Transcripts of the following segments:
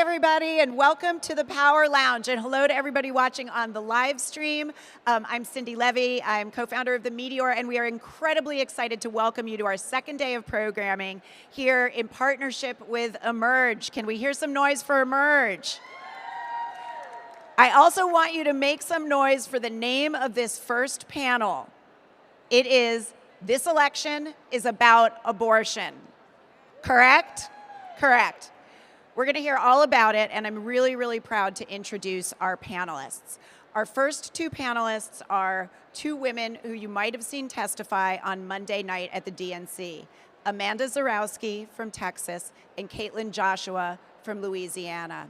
Everybody, and welcome to the Power Lounge, and hello to everybody watching on the live stream. I'm Cindy Levy. I'm co-founder of the Meteor, and we are incredibly excited to welcome you to our second day of programming here in partnership with Emerge. Can we hear some noise for Emerge? I also want you to make some noise for the name of this first panel. It is "This Election is About Abortion." Correct? Correct. We're going to hear all about it, and I'm really, really proud to introduce our panelists. Our first two panelists are two women who you might have seen testify on Monday night at the DNC, Amanda Zurawski from Texas and Kaitlyn Joshua from Louisiana.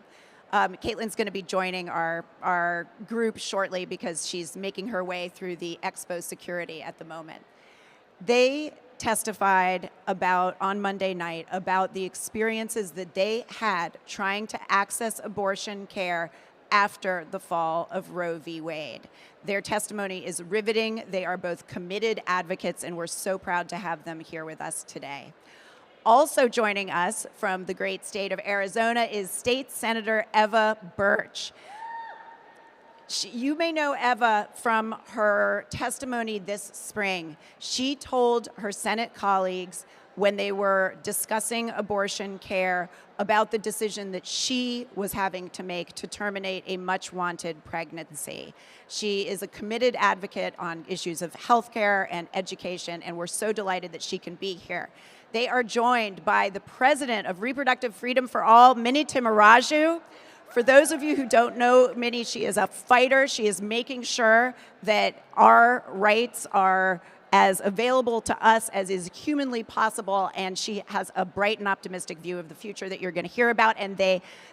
Kaitlyn's going to be joining our group shortly because she's making her way through the expo security at the moment. They testified on Monday night about the experiences that they had trying to access abortion care after the fall of Roe v. Wade. Their testimony is riveting. They are both committed advocates, and we're so proud to have them here with us today. Also joining us from the great state of Arizona is State Senator Eva Burch. You may know Eva from her testimony this spring. She told her Senate colleagues when they were discussing abortion care about the decision that she was having to make to terminate a much-wanted pregnancy. She is a committed advocate on issues of healthcare and education, and we're so delighted that she can be here. They are joined by the president of Reproductive Freedom for All Mini Timmaraju. For those of you who don't know Minnie, she is a fighter. She is making sure that our rights are as available to us as is humanly possible, and she has a bright and optimistic view of the future that you're going to hear about, and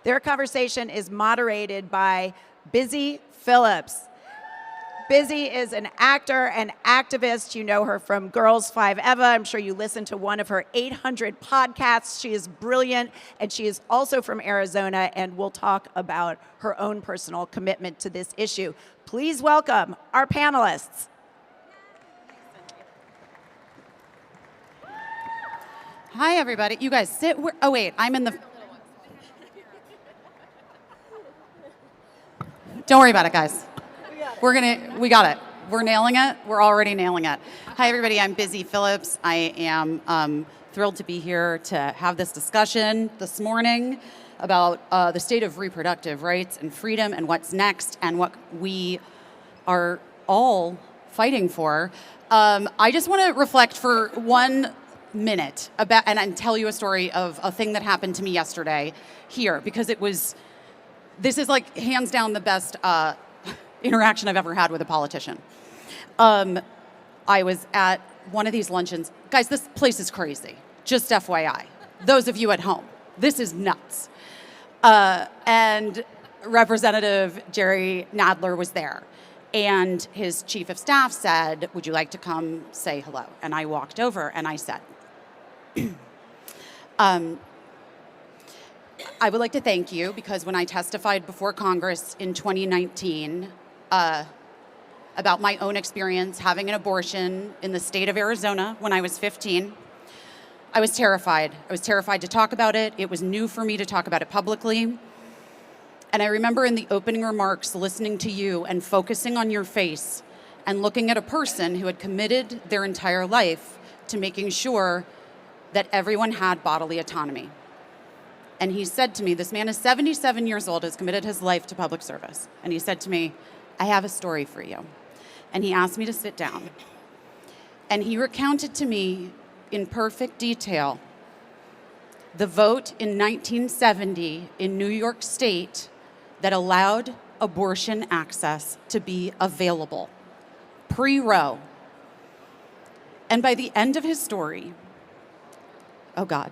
their conversation is moderated by Busy Phillips. Busy is an actor and activist. You know her from Girls 5 Eva. I'm sure you listened to one of her 800 podcasts. She is brilliant, and she is also from Arizona, and we'll talk about her own personal commitment to this issue. Please welcome our panelists. Hi, everybody. You guys sit where, oh wait, I'm in the... Don't worry about it, guys. We got it. We're nailing it. We're already nailing it. Hi, everybody. I'm Busy Phillips. I am thrilled to be here to have this discussion this morning about the state of reproductive rights and freedom and what's next and what we are all fighting for. I just want to reflect for 1 minute about and tell you a story of a thing that happened to me yesterday here, because this is like hands down the best interaction I've ever had with a politician. I was at one of these luncheons. Guys, this place is crazy. Just FYI. Those of you at home, this is nuts. And Representative Jerry Nadler was there. And his chief of staff said, "Would you like to come say hello?" And I walked over and I said, I would like to thank you because when I testified before Congress in 2019 about my own experience having an abortion in the state of Arizona when I was 15, I was terrified. I was terrified to talk about it. It was new for me to talk about it publicly. And I remember in the opening remarks listening to you and focusing on your face and looking at a person who had committed their entire life to making sure that everyone had bodily autonomy. And he said to me, this man is 77 years old, has committed his life to public service. And he said to me, "I have a story for you." And he asked me to sit down. And he recounted to me in perfect detail the vote in 1970 in New York State that allowed abortion access to be available, pre-Roe. And by the end of his story, oh God,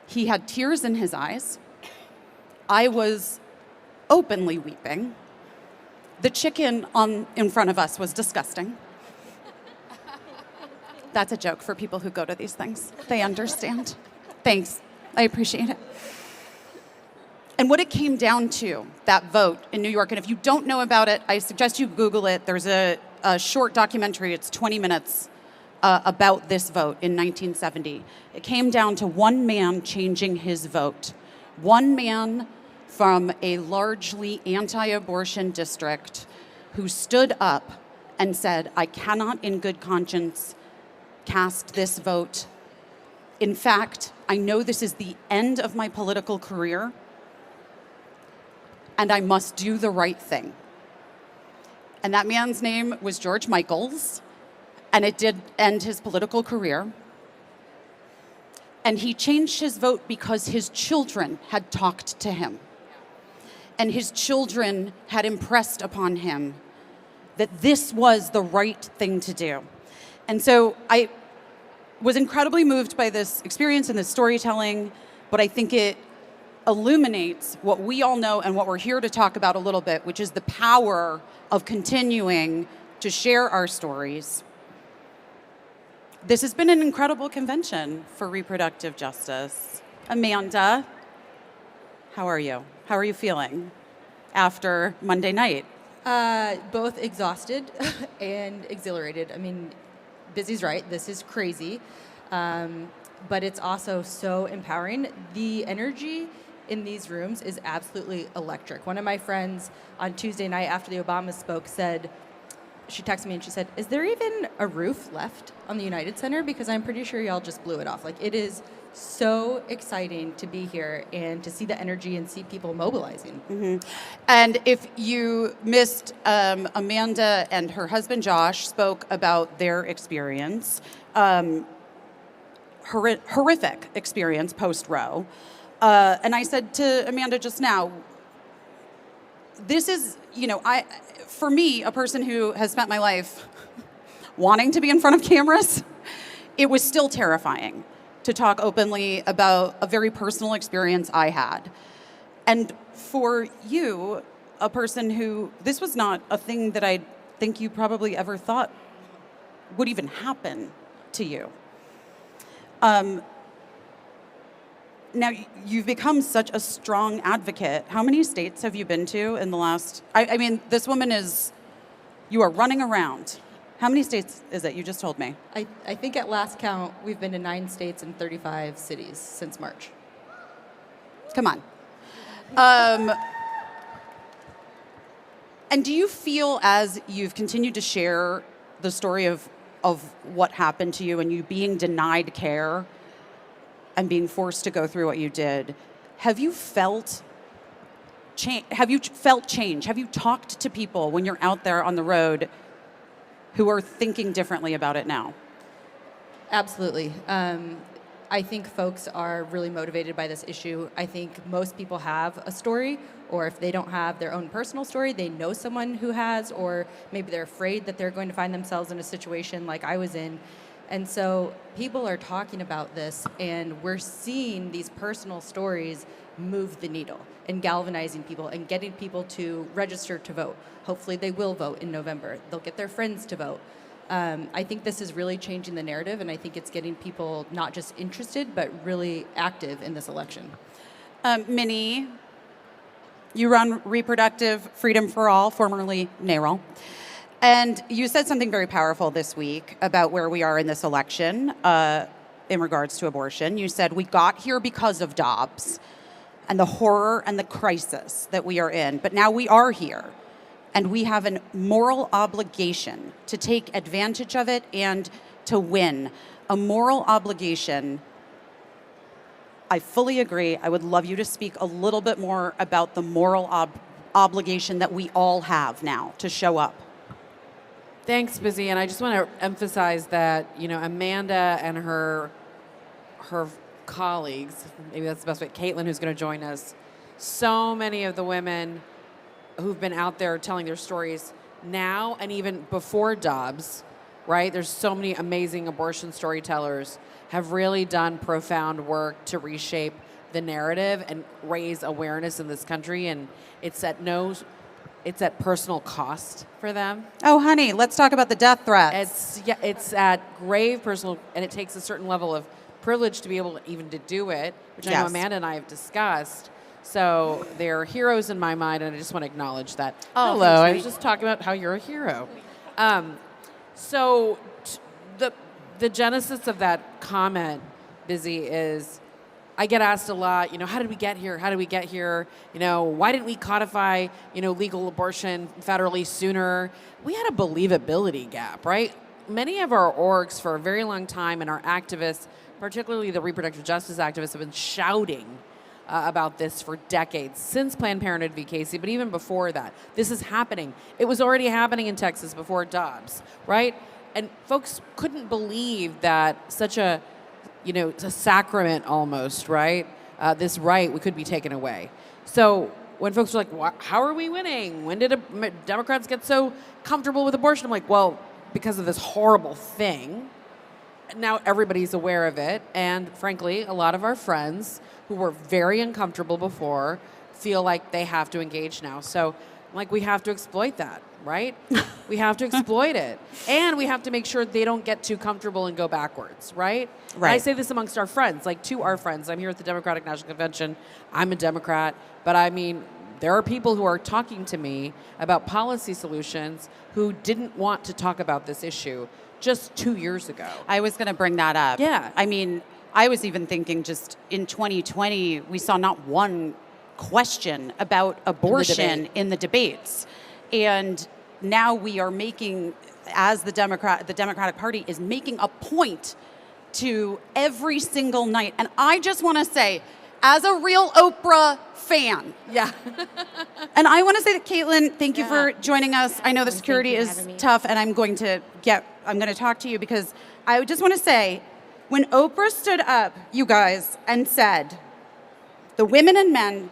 he had tears in his eyes. I was openly weeping. The chicken in front of us was disgusting. That's a joke for people who go to these things. They understand. Thanks. I appreciate it. And what it came down to, that vote in New York, and if you don't know about it, I suggest you Google it. There's a short documentary, it's 20 minutes, about this vote in 1970. It came down to one man changing his vote One man from a largely anti-abortion district who stood up and said, I cannot in good conscience cast this vote. In fact, I know this is the end of my political career, and I must do the right thing. And that man's name was George Michaels, and it did end his political career. And he changed his vote because his children had talked to him. And his children had impressed upon him that this was the right thing to do. And so I was incredibly moved by this experience and this storytelling, but I think it illuminates what we all know and what we're here to talk about a little bit, which is the power of continuing to share our stories. This has been an incredible convention for reproductive justice. Amanda, how are you? How are you feeling after Monday night? Both exhausted and exhilarated. I mean, Busy's right. This is crazy. But it's also so empowering. The energy in these rooms is absolutely electric. One of my friends on Tuesday night after the Obama spoke said, she texted me and she said, is there even a roof left on the United Center? Because I'm pretty sure y'all just blew it off. Like, it is so exciting to be here and to see the energy and see people mobilizing. Mm-hmm. And if you missed, Amanda and her husband Josh spoke about their experience, horrific experience post-Roe. And I said to Amanda just now, this is, for me, a person who has spent my life wanting to be in front of cameras, it was still terrifying to talk openly about a very personal experience I had. And for you, a person who, this was not a thing that I think you probably ever thought would even happen to you. Now, you've become such a strong advocate. How many states have you been to in the last, I mean, this woman is, you are running around. How many states is it? You just told me. I think at last count, we've been to 9 states and 35 cities since March. Come on. And do you feel, as you've continued to share the story of what happened to you and you being denied care and being forced to go through what you did, have you felt change? Have you talked to people when you're out there on the road who are thinking differently about it now? Absolutely. I think folks are really motivated by this issue. I think most people have a story, or if they don't have their own personal story, they know someone who has, or maybe they're afraid that they're going to find themselves in a situation like I was in. And so people are talking about this, and we're seeing these personal stories move the needle and galvanizing people and getting people to register to vote. Hopefully they will vote in November. They'll get their friends to vote. I think this is really changing the narrative, and I think it's getting people not just interested, but really active in this election. Minnie, you run Reproductive Freedom for All, formerly NARAL. And you said something very powerful this week about where we are in this election in regards to abortion. You said we got here because of Dobbs and the horror and the crisis that we are in, but now we are here. And we have a moral obligation to take advantage of it and to win. A moral obligation. I fully agree. I would love you to speak a little bit more about the moral obligation that we all have now to show up. Thanks, Busy. And I just want to emphasize that, Amanda and her colleagues, maybe that's the best way, Kaitlyn, who's going to join us, so many of the women who've been out there telling their stories now and even before Dobbs, right? There's so many amazing abortion storytellers have really done profound work to reshape the narrative and raise awareness in this country, and it's at personal cost for them. Oh, honey, let's talk about the death threats. It's at grave personal, and it takes a certain level of privilege to be able even to do it, which I know Amanda and I have discussed. So they're heroes in my mind, and I just want to acknowledge that. Oh, hello, thanks, I was just talking about how you're a hero. So the genesis of that comment, Busy, is I get asked a lot, how did we get here? How did we get here? Why didn't we codify, legal abortion federally sooner? We had a believability gap, right? Many of our orgs for a very long time and our activists, particularly the reproductive justice activists, have been shouting about this for decades, since Planned Parenthood v. Casey, but even before that. This is happening. It was already happening in Texas before Dobbs, right? And folks couldn't believe that such a it's a sacrament almost, right? This right could be taken away. So when folks are like, how are we winning? When did Democrats get so comfortable with abortion? I'm like, well, because of this horrible thing. Now everybody's aware of it. And frankly, a lot of our friends who were very uncomfortable before feel like they have to engage now. So we have to exploit that, right? We have to exploit it. And we have to make sure they don't get too comfortable and go backwards, right? Right. I say this amongst our friends, to our friends. I'm here at the Democratic National Convention. I'm a Democrat. But there are people who are talking to me about policy solutions who didn't want to talk about this issue just 2 years ago. I was going to bring that up. Yeah. I was even thinking just in 2020, we saw not one question about abortion in the debates. And now we are making, as the Democratic Party is making a point to every single night. And I just want to say, as a real Oprah fan. Yeah. And I want to say that, Kaitlyn, thank you for joining us. I know the security is tough, and I'm going to talk to you because I just want to say, when Oprah stood up, you guys, and said, the women and men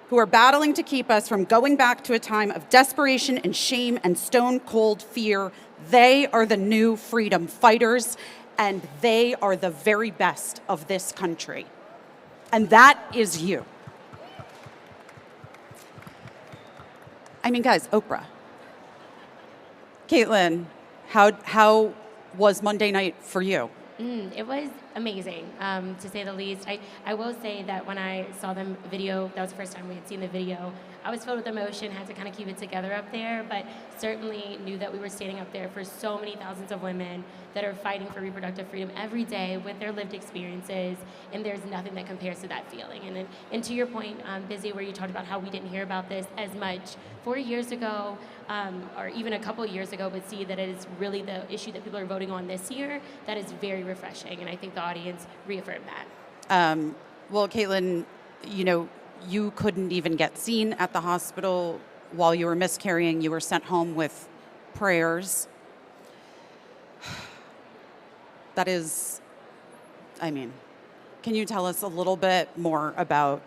who are battling to keep us from going back to a time of desperation and shame and stone cold fear, they are the new freedom fighters, and they are the very best of this country. And that is you. Guys, Oprah. Kaitlyn, how was Monday night for you? It was amazing, to say the least. I will say that when I saw the video, that was the first time we had seen the video, I was filled with emotion, had to kind of keep it together up there, but certainly knew that we were standing up there for so many thousands of women that are fighting for reproductive freedom every day with their lived experiences, and there's nothing that compares to that feeling. And to your point, Busy, where you talked about how we didn't hear about this as much 4 years ago, or even a couple of years ago, but see that it is really the issue that people are voting on this year, that is very refreshing, and I think the audience reaffirmed that. Well, Kaitlyn, you couldn't even get seen at the hospital while you were miscarrying. You were sent home with prayers. That is, can you tell us a little bit more about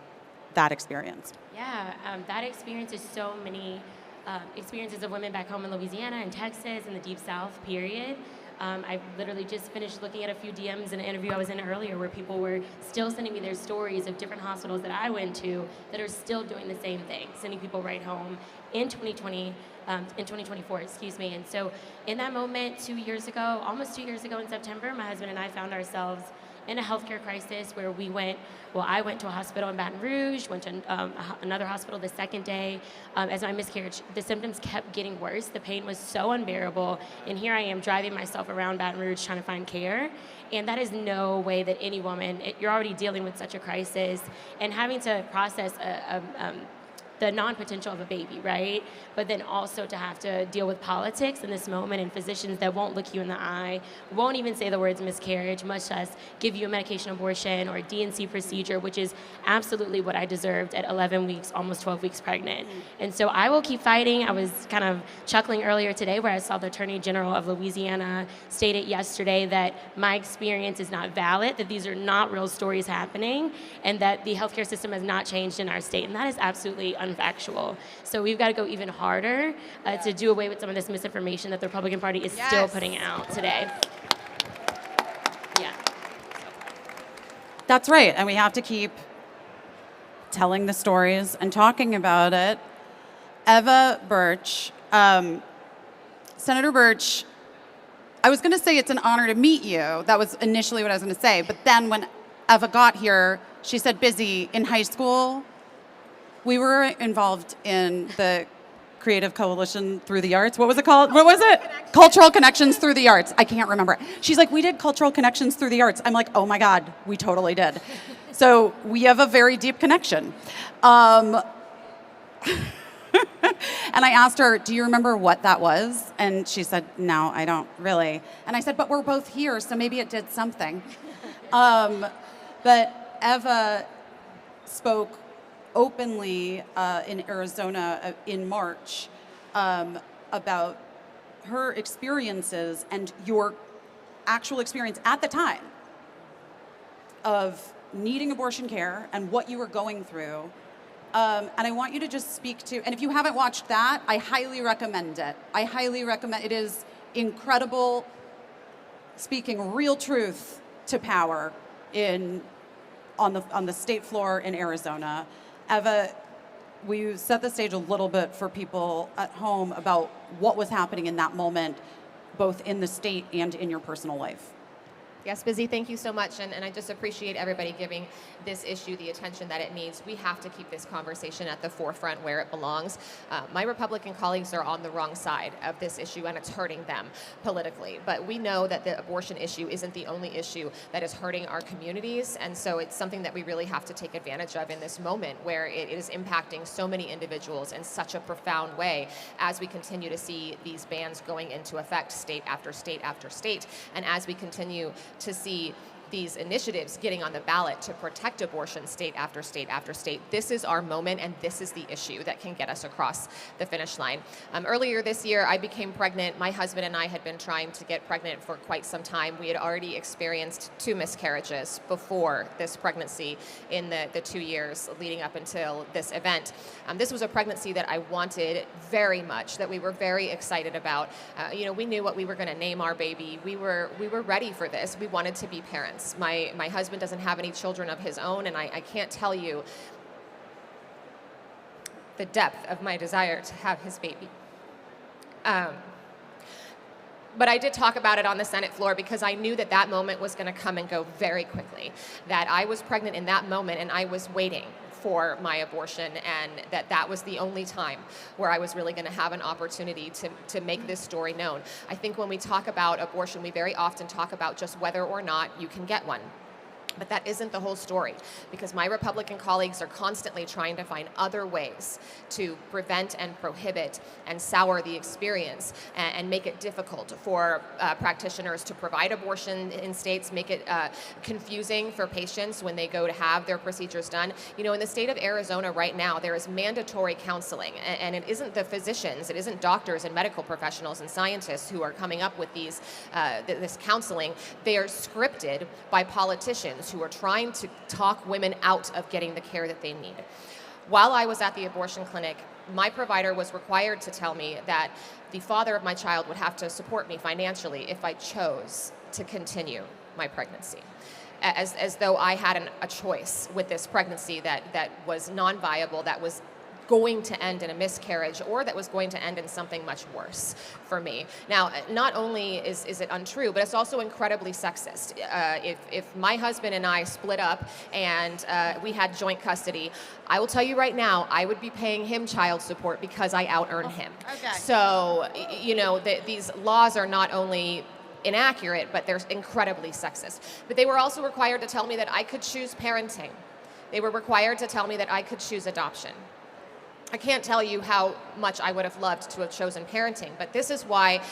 that experience? Yeah, that experience is so many experiences of women back home in Louisiana and Texas and the Deep South, period. I literally just finished looking at a few DMs in an interview I was in earlier where people were still sending me their stories of different hospitals that I went to that are still doing the same thing, sending people right home in 2024, excuse me. And so in that moment 2 years ago, almost 2 years ago in September, my husband and I found ourselves in a healthcare crisis where I went to a hospital in Baton Rouge, went to another hospital the second day. As my miscarriage, the symptoms kept getting worse. The pain was so unbearable. And here I am driving myself around Baton Rouge trying to find care. And that is no way that any woman, you're already dealing with such a crisis and having to process the non-potential of a baby, right? But then also to have to deal with politics in this moment and physicians that won't look you in the eye, won't even say the words miscarriage, much less give you a medication abortion or a DNC procedure, which is absolutely what I deserved at 11 weeks, almost 12 weeks pregnant. And so I will keep fighting. I was kind of chuckling earlier today where I saw the Attorney General of Louisiana stated yesterday that my experience is not valid, that these are not real stories happening, and that the healthcare system has not changed in our state. And that is absolutely unfactual. So we've got to go even harder to do away with some of this misinformation that the Republican Party is still putting out today. Yeah. That's right. And we have to keep telling the stories and talking about it. Eva Burch, Senator Burch, I was going to say it's an honor to meet you. That was initially what I was going to say. But then when Eva got here, she said, Busy, in high school, we were involved in the Creative Coalition Through the Arts. What was it called? What was it? Cultural Connections Through the Arts. I can't remember it. She's like, we did Cultural Connections Through the Arts. I'm like, oh my God, we totally did. So we have a very deep connection. And I asked her, do you remember what that was? And she said, no, I don't really. And I said, but we're both here, so maybe it did something. But Eva spoke openly in Arizona in March about her experiences and your actual experience at the time of needing abortion care and what you were going through. And I want you to just speak to, and if you haven't watched that, I highly recommend it. I highly recommend, it is incredible, speaking real truth to power on the state floor in Arizona. Eva, will you set the stage a little bit for people at home about what was happening in that moment, both in the state and in your personal life? Yes, Busy, thank you so much, and I just appreciate everybody giving this issue the attention that it needs. We have to keep this conversation at the forefront where it belongs. My Republican colleagues are on the wrong side of this issue, and it's hurting them politically. But we know that the abortion issue isn't the only issue that is hurting our communities, and so it's something that we really have to take advantage of in this moment where it is impacting so many individuals in such a profound way as we continue to see these bans going into effect state after state after state, and as we continue to see these initiatives getting on the ballot to protect abortion state after state after state. This is our moment, and this is the issue that can get us across the finish line. Earlier this year, I became pregnant. My husband and I had been trying to get pregnant for quite some time. We had already experienced 2 miscarriages before this pregnancy in the 2 years leading up until this event. This was a pregnancy that I wanted very much, that we were very excited about. We knew what we were going to name our baby. We were ready for this. We wanted to be parents. My husband doesn't have any children of his own, and I can't tell you the depth of my desire to have his baby. But I did talk about it on the Senate floor because I knew that that moment was going to come and go very quickly, that I was pregnant in that moment and I was waiting for my abortion, and that was the only time where I was really going to have an opportunity to make this story known. I think when we talk about abortion, we very often talk about just whether or not you can get one. But that isn't the whole story, because my Republican colleagues are constantly trying to find other ways to prevent and prohibit and sour the experience and make it difficult for practitioners to provide abortion in states, make it confusing for patients when they go to have their procedures done. In the state of Arizona right now, there is mandatory counseling, and it isn't the physicians, it isn't doctors and medical professionals and scientists who are coming up with this counseling. They are scripted by politicians who are trying to talk women out of getting the care that they need. While I was at the abortion clinic, my provider was required to tell me that the father of my child would have to support me financially if I chose to continue my pregnancy, as though I had a choice with this pregnancy that was non-viable, that was going to end in a miscarriage, or that was going to end in something much worse for me. Now, not only is it untrue, but it's also incredibly sexist. If my husband and I split up and we had joint custody, I will tell you right now, I would be paying him child support because I out-earn him. Okay. So, these laws are not only inaccurate, but they're incredibly sexist. But they were also required to tell me that I could choose parenting. They were required to tell me that I could choose adoption. I can't tell you how much I would have loved to have chosen parenting, but this is why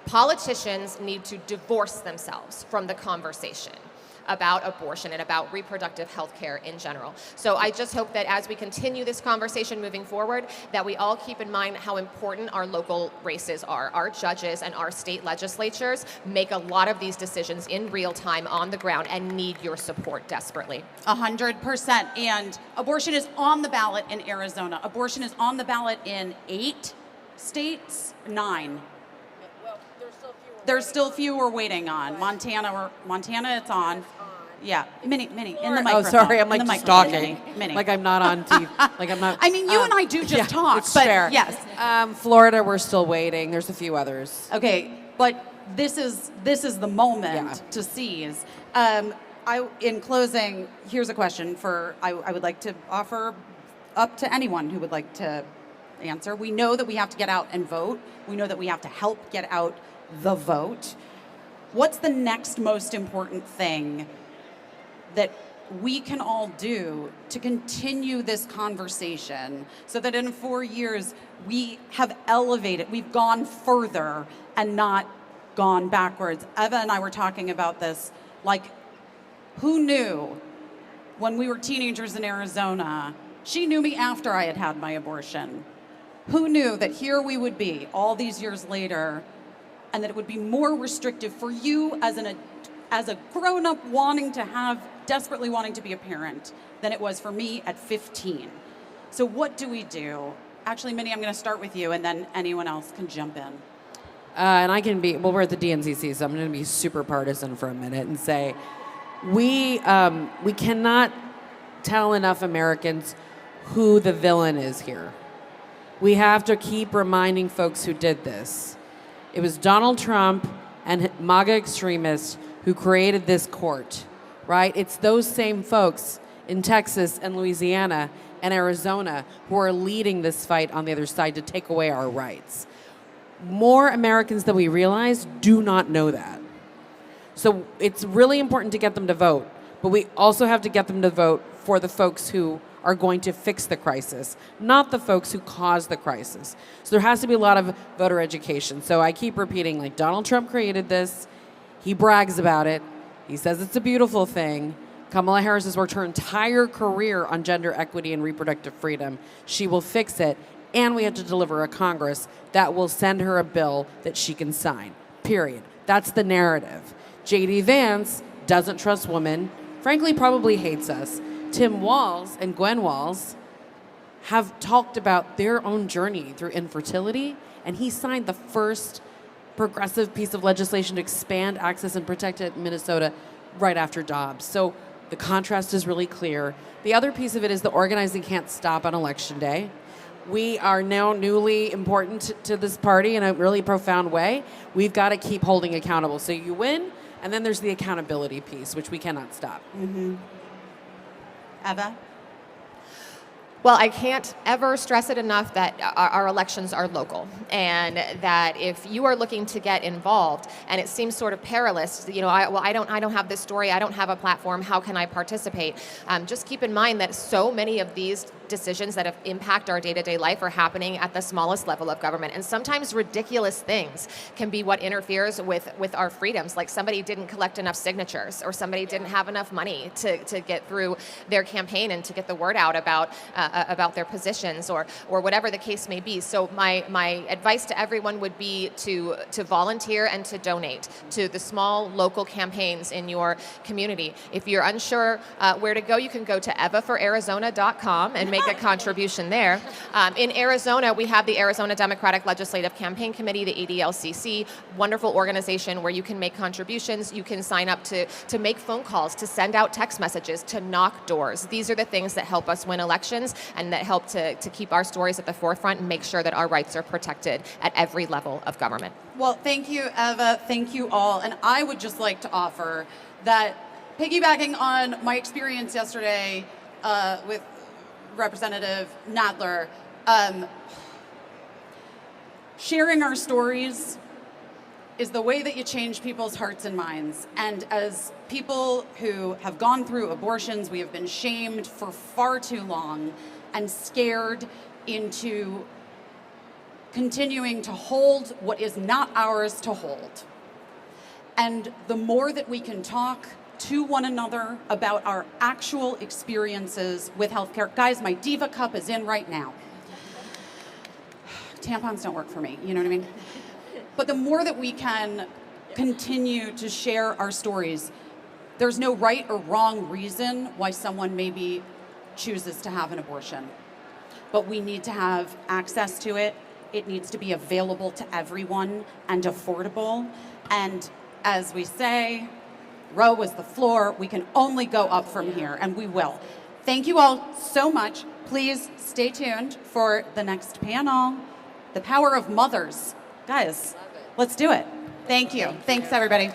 politicians need to divorce themselves from the conversation about abortion and about reproductive health care in general. So I just hope that as we continue this conversation moving forward, that we all keep in mind how important our local races are. Our judges and our state legislatures make a lot of these decisions in real time on the ground and need your support desperately. 100%. And abortion is on the ballot in Arizona. Abortion is on the ballot in 8 states, 9. There's still fewer waiting on. Montana, it's on. Yeah, Mini, in the microphone. Oh, sorry, I'm like just talking. Mini. Like I'm not on TV. Like I'm not. I mean, you and I do just talk, it's but fair. yes. Florida, we're still waiting. There's a few others. Okay, but this is the moment to seize. In closing, here's a question I would like to offer up to anyone who would like to answer. We know that we have to get out and vote. We know that we have to help get out the vote. What's the next most important thing that we can all do to continue this conversation so that in 4 years we have elevated, we've gone further and not gone backwards. Eva and I were talking about this, like, who knew when we were teenagers in Arizona? She knew me after I had had my abortion. Who knew that here we would be all these years later, and that it would be more restrictive for you as a grown-up desperately wanting to be a parent than it was for me at 15. So what do we do? Actually, Minnie, I'm going to start with you, and then anyone else can jump in. And I can be, well, we're at the DNCC, so I'm going to be super partisan for a minute and say, we cannot tell enough Americans who the villain is here. We have to keep reminding folks who did this. It was Donald Trump and MAGA extremists who created this court, right? It's those same folks in Texas and Louisiana and Arizona who are leading this fight on the other side to take away our rights. More Americans than we realize do not know that. So it's really important to get them to vote, but we also have to get them to vote for the folks who are going to fix the crisis, not the folks who caused the crisis. So there has to be a lot of voter education. So I keep repeating, like, Donald Trump created this. He brags about it. He says it's a beautiful thing. Kamala Harris has worked her entire career on gender equity and reproductive freedom. She will fix it. And we have to deliver a Congress that will send her a bill that she can sign, period. That's the narrative. J.D. Vance doesn't trust women, frankly, probably hates us. Tim Walz and Gwen Walz have talked about their own journey through infertility, and he signed the first progressive piece of legislation to expand access and protect it in Minnesota right after Dobbs. So the contrast is really clear. The other piece of it is the organizing can't stop on Election Day. We are now newly important to this party in a really profound way. We've got to keep holding accountable. So you win, and then there's the accountability piece, which we cannot stop. Mm-hmm. Eva? Well, I can't ever stress it enough that our elections are local, and that if you are looking to get involved, and it seems sort of perilous, you know, I don't have this story, I don't have a platform, how can I participate? Just keep in mind that so many of these decisions that impact our day-to-day life are happening at the smallest level of government, and sometimes ridiculous things can be what interferes with our freedoms, like somebody didn't collect enough signatures, or somebody didn't have enough money to get through their campaign and to get the word out about their positions, or whatever the case may be. So my advice to everyone would be to volunteer and to donate to the small local campaigns in your community. If you're unsure where to go, you can go to evafораrizona.com and make a contribution there. In Arizona, we have the Arizona Democratic Legislative Campaign Committee, the ADLCC, wonderful organization where you can make contributions. You can sign up to make phone calls, to send out text messages, to knock doors. These are the things that help us win elections and that help to keep our stories at the forefront and make sure that our rights are protected at every level of government. Well, thank you, Eva. Thank you all. And I would just like to offer that, piggybacking on my experience yesterday with Representative Nadler, sharing our stories is the way that you change people's hearts and minds. And as people who have gone through abortions, we have been shamed for far too long and scared into continuing to hold what is not ours to hold. And the more that we can talk to one another about our actual experiences with healthcare. Guys, my Diva cup is in right now. Tampons don't work for me, you know what I mean? But the more that we can continue to share our stories, there's no right or wrong reason why someone maybe chooses to have an abortion. But we need to have access to it. It needs to be available to everyone and affordable. And as we say, Roe is the floor. We can only go up from here, and we will. Thank you all so much. Please stay tuned for the next panel, The Power of Mothers. Guys, let's do it. Thank you. Thanks, everybody.